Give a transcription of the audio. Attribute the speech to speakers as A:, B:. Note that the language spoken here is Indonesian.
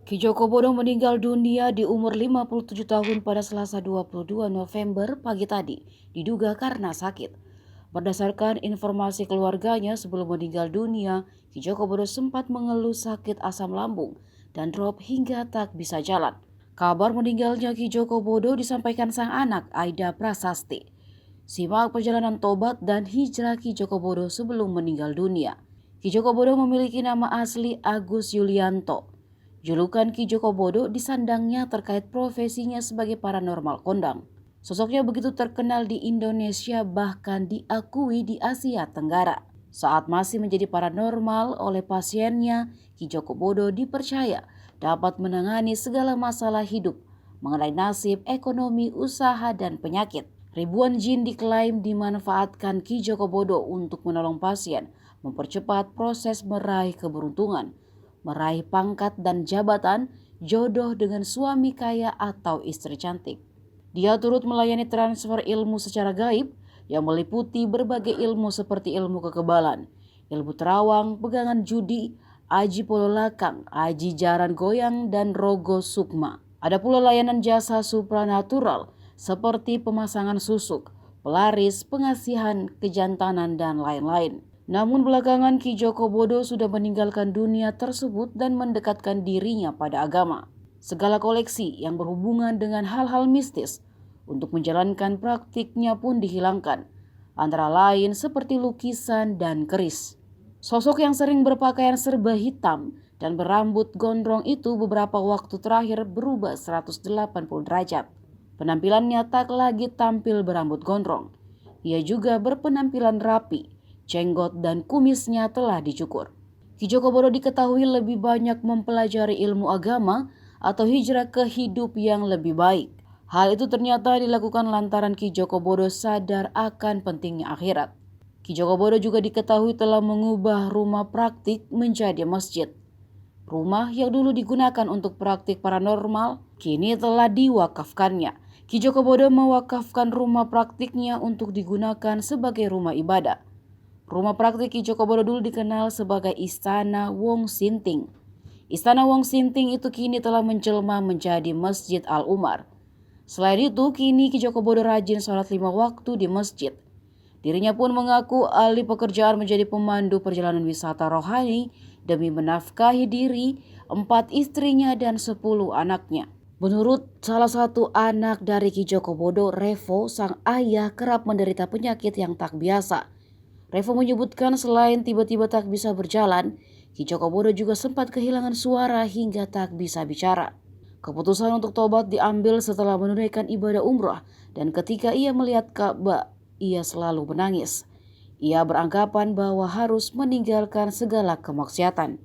A: Ki Joko Bodo meninggal dunia di umur 57 tahun pada Selasa 22 November pagi tadi, diduga karena sakit. Berdasarkan informasi keluarganya sebelum meninggal dunia, Ki Joko Bodo sempat mengeluh sakit asam lambung dan drop hingga tak bisa jalan. Kabar meninggalnya Ki Joko Bodo disampaikan sang anak Aida Prasasti. Simak perjalanan tobat dan hijrah Ki Joko Bodo sebelum meninggal dunia. Ki Joko Bodo memiliki nama asli Agus Yulianto. Julukan Ki Joko Bodo disandangnya terkait profesinya sebagai paranormal kondang. Sosoknya begitu terkenal di Indonesia bahkan diakui di Asia Tenggara. Saat masih menjadi paranormal oleh pasiennya, Ki Joko Bodo dipercaya dapat menangani segala masalah hidup mengenai nasib, ekonomi, usaha, dan penyakit. Ribuan jin diklaim dimanfaatkan Ki Joko Bodo untuk menolong pasien, mempercepat proses meraih keberuntungan, meraih pangkat dan jabatan, jodoh dengan suami kaya atau istri cantik. Dia turut melayani transfer ilmu secara gaib yang meliputi berbagai ilmu seperti ilmu kekebalan, ilmu terawang, pegangan judi, aji pololakang, aji jaran goyang, dan rogo sukma. Ada pula layanan jasa supranatural seperti pemasangan susuk, pelaris, pengasihan, kejantanan, dan lain-lain. Namun belakangan Ki Joko Bodo sudah meninggalkan dunia tersebut dan mendekatkan dirinya pada agama. Segala koleksi yang berhubungan dengan hal-hal mistis untuk menjalankan praktiknya pun dihilangkan, antara lain seperti lukisan dan keris. Sosok yang sering berpakaian serba hitam dan berambut gondrong itu beberapa waktu terakhir berubah 180 derajat. Penampilannya tak lagi tampil berambut gondrong. Ia juga berpenampilan rapi. Jenggot dan kumisnya telah dicukur. Ki Joko Bodo diketahui lebih banyak mempelajari ilmu agama atau hijrah ke hidup yang lebih baik. Hal itu ternyata dilakukan lantaran Ki Joko Bodo sadar akan pentingnya akhirat. Ki Joko Bodo juga diketahui telah mengubah rumah praktik menjadi masjid. Rumah yang dulu digunakan untuk praktik paranormal kini telah diwakafkannya. Ki Joko Bodo mewakafkan rumah praktiknya untuk digunakan sebagai rumah ibadah. Rumah praktik Ki Joko Bodo dulu dikenal sebagai Istana Wong Sinting. Istana Wong Sinting itu kini telah menjelma menjadi Masjid Al-Umar. Selain itu, kini Ki Joko Bodo rajin sholat 5 waktu di masjid. Dirinya pun mengaku alih pekerjaan menjadi pemandu perjalanan wisata rohani demi menafkahi diri, 4 istrinya, dan 10 anaknya. Menurut salah satu anak dari Ki Joko Bodo, Revo, sang ayah kerap menderita penyakit yang tak biasa. Revo menyebutkan selain tiba-tiba tak bisa berjalan, Ki Joko Bodo juga sempat kehilangan suara hingga tak bisa bicara. Keputusan untuk tobat diambil setelah menunaikan ibadah umrah dan ketika ia melihat Ka'bah, ia selalu menangis. Ia beranggapan bahwa harus meninggalkan segala kemaksiatan.